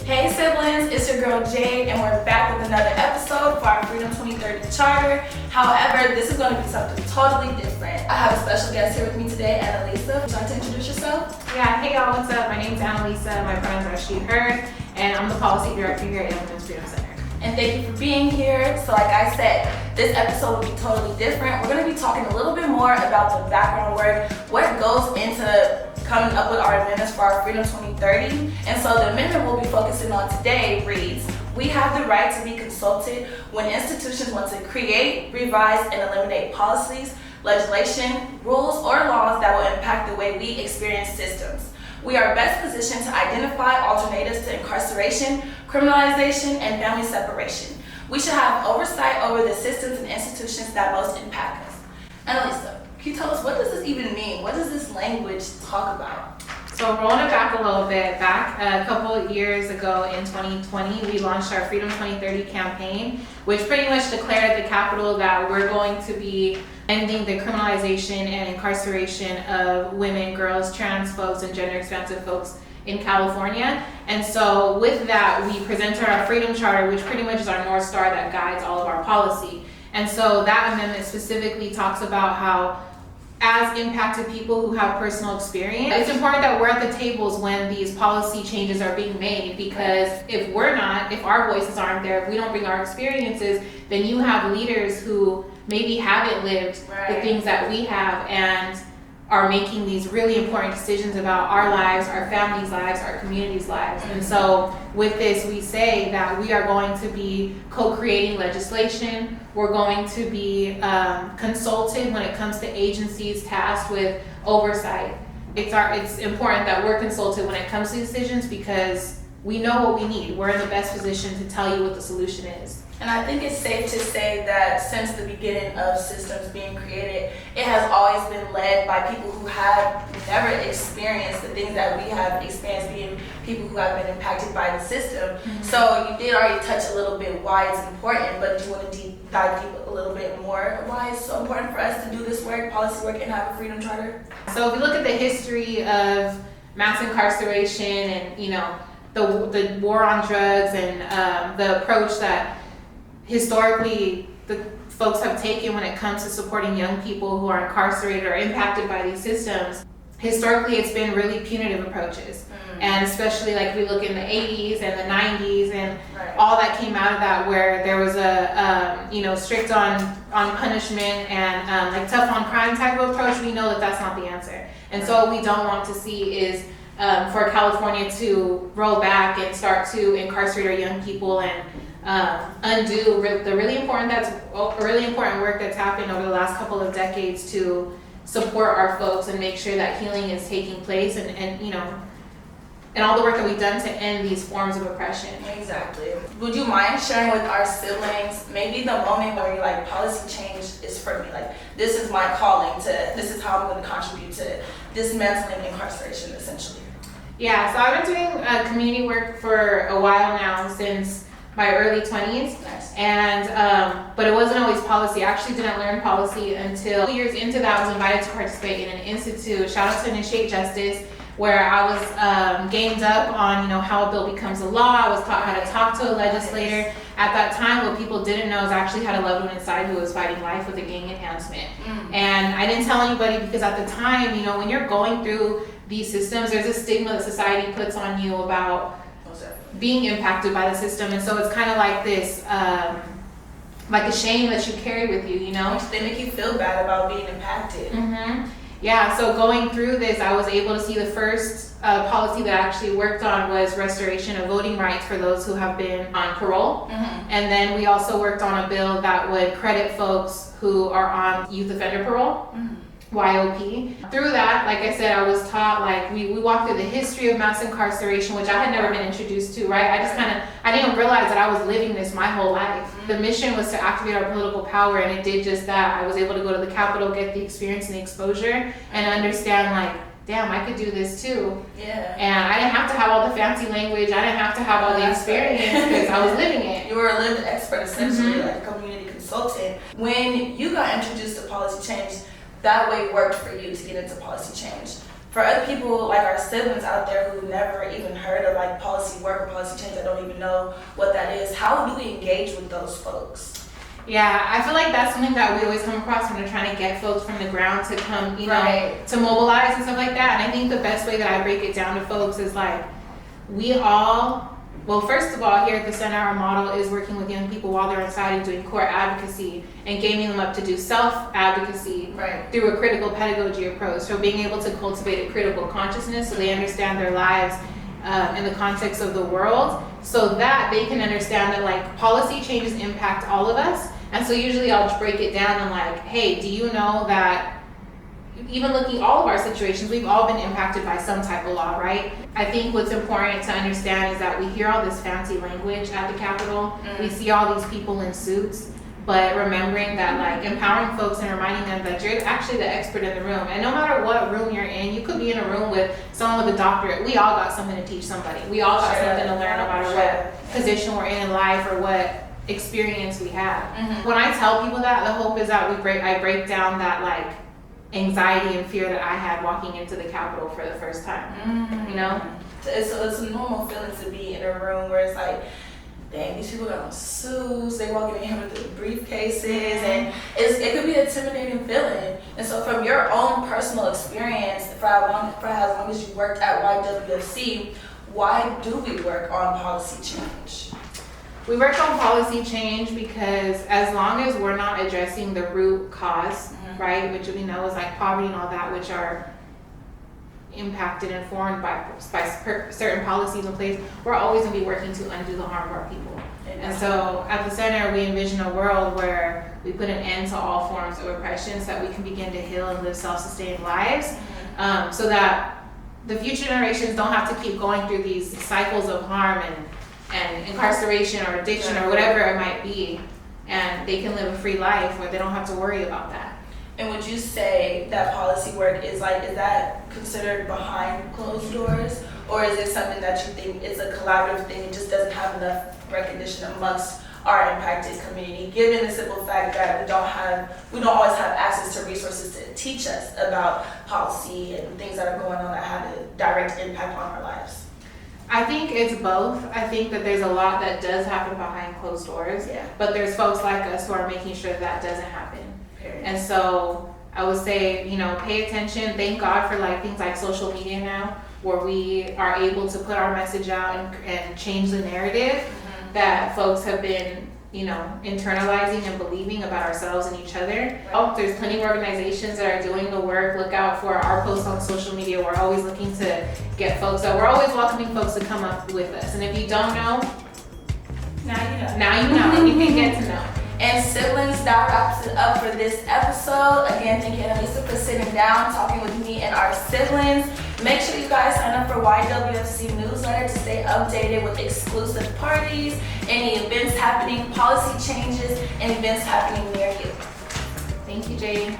Hey siblings, it's your girl Jade and we're back with another episode for our Freedom 2030 Charter. However, this is going to be something totally different. I have a special guest here with me today, Analisa. Would you like to introduce yourself? Yeah, hey y'all, what's up? My name's Analisa, my pronouns are she, her, and I'm the policy director here at Women's Freedom Center. And thank you for being here. So like I said, this episode will be totally different. We're going to be talking a little bit more about the background work, what goes into coming up with our amendments for our Freedom 2030. And so the amendment we'll be focusing on today reads, we have the right to be consulted when institutions want to create, revise, and eliminate policies, legislation, rules, or laws that will impact the way we experience systems. We are best positioned to identify alternatives to incarceration, criminalization, and family separation. We should have oversight over the systems and institutions that most impact us. Analisa, can you tell us, what does this even mean? What does this language talk about? So rolling it back a little bit, back a couple of years ago in 2020, we launched our Freedom 2030 campaign, which pretty much declared at the Capitol that we're going to be ending the criminalization and incarceration of women, girls, trans folks, and gender expansive folks in California. And so with that, we presented our Freedom Charter, which pretty much is our North Star that guides all of our policy. And so that amendment specifically talks about how, as impacted people who have personal experience, it's important that we're at the tables when these policy changes are being made, because if our voices aren't there, if we don't bring our experiences, then you have leaders who maybe haven't lived the things that we have and are making these really important decisions about our lives, our families' lives, our communities' lives. And so with this, we say that we are going to be co-creating legislation. We're going to be consulted when it comes to agencies tasked with oversight. It's important that we're consulted when it comes to decisions because we know what we need. We're in the best position to tell you what the solution is. And I think it's safe to say that since the beginning of systems being created, it has always been led by people who have never experienced the things that we have experienced, being people who have been impacted by the system. Mm-hmm. So you did already touch a little bit why it's important, but do you want to dive deep a little bit more why it's so important for us to do this work, policy work, and have a Freedom Charter? So if you look at the history of mass incarceration and the war on drugs and the approach that historically the folks have taken when it comes to supporting young people who are incarcerated or impacted by these systems, historically it's been really punitive approaches. And especially like we look in the 80s and the 90s and all that came out of that, where there was a strict on punishment and like tough on crime type of approach. We know that that's not the answer. And so what we don't want to see is for California to roll back and start to incarcerate our young people and undo the really important work that's happened over the last couple of decades to support our folks and make sure that healing is taking place and all the work that we've done to end these forms of oppression. Exactly. Would you mind sharing with our siblings maybe the moment where you're like, policy change is for me, like this is my calling this is how I'm going to contribute to dismantling incarceration essentially? Yeah, so I've been doing community work for a while now, since my early 20s. Nice. And but it wasn't always policy. I actually didn't learn policy until 2 years into that. I was invited to participate in an institute, shout out to Initiate Justice, where I was gamed up on how a bill becomes a law. I was taught how to talk to a legislator. At that time, what people didn't know is I actually had a loved one inside who was fighting life with a gang enhancement. And I didn't tell anybody because at the time, when you're going through these systems, there's a stigma that society puts on you about being impacted by the system. And so it's kind of like this, like a shame that you carry with you, They make you feel bad about being impacted. Mm-hmm. Yeah, so going through this, I was able to see the first policy that I actually worked on was restoration of voting rights for those who have been on parole. Mm-hmm. And then we also worked on a bill that would credit folks who are on youth offender parole. Mm-hmm. YOP. Through that, like I said, I was taught, like we walked through the history of mass incarceration, which I had never been introduced to, right? I didn't realize that I was living this my whole life. The mission was to activate our political power, and it did just that. I was able to go to the Capitol, get the experience and the exposure, and understand, like, damn, I could do this too. Yeah. And I didn't have to have all the fancy language. I didn't have to have all the experience because I was living it. You were a lived expert, essentially, like a community consultant. When you got introduced to policy change, that way worked for you to get into policy change. for other people like our siblings out there who've never even heard of like policy work or policy change, that don't even know what that is, how do we engage with those folks? Yeah, I feel like that's something that we always come across when we're trying to get folks from the ground to come, to mobilize and stuff like that. And I think the best way that I break it down to folks is like, well, first of all, here at the center, our model is working with young people while they're inside and doing core advocacy and gaming them up to do self-advocacy through a critical pedagogy approach. So being able to cultivate a critical consciousness so they understand their lives in the context of the world, so that they can understand that like policy changes impact all of us. And so usually I'll just break it down and like, hey, do you know that even looking at all of our situations, we've all been impacted by some type of law, right? I think what's important to understand is that we hear all this fancy language at the Capitol. We see all these people in suits, but remembering that like empowering folks and reminding them that you're actually the expert in the room. And no matter what room you're in, you could be in a room with someone with a doctorate. We all got something to teach somebody. We all got something to learn no matter what position we're in life or what experience we have. When I tell people that, the hope is that I break down that like anxiety and fear that I had walking into the Capitol for the first time, you know? It's a normal feeling to be in a room where it's like, dang, these people got on suits, they walking in here with the briefcases, and it could be an intimidating feeling. And so from your own personal experience, for as long as you worked at YWFC, why do we work on policy change? We work on policy change because as long as we're not addressing the root cause, right, which we know is like poverty and all that, which are impacted and formed by certain policies in place, we're always going to be working to undo the harm of our people. And so at the center, we envision a world where we put an end to all forms of oppression so that we can begin to heal and live self-sustaining lives, so that the future generations don't have to keep going through these cycles of harm and incarceration or addiction or whatever it might be, and they can live a free life where they don't have to worry about that. And would you say that policy work is that considered behind closed doors, or is it something that you think is a collaborative thing and just doesn't have enough recognition amongst our impacted community, given the simple fact that we don't always have access to resources to teach us about policy and things that are going on that have a direct impact on our lives? I think it's both. I think that there's a lot that does happen behind closed doors, but there's folks like us who are making sure that doesn't happen. And so I would say, pay attention. Thank God for like things like social media now, where we are able to put our message out and change the narrative that folks have been, internalizing and believing about ourselves and each other. There's plenty of organizations that are doing the work. Look out for our posts on social media. We're always looking to get folks. So we're always welcoming folks to come up with us. And if you don't know, now you know. Now you know. You can get to know. And siblings, that wraps it up for this episode. Again, thank you, Analisa, for sitting down, talking with me and our siblings. Make sure you guys sign up for YWFC newsletter to stay updated with exclusive parties, any events happening, policy changes, and events happening near you. Thank you, Jade.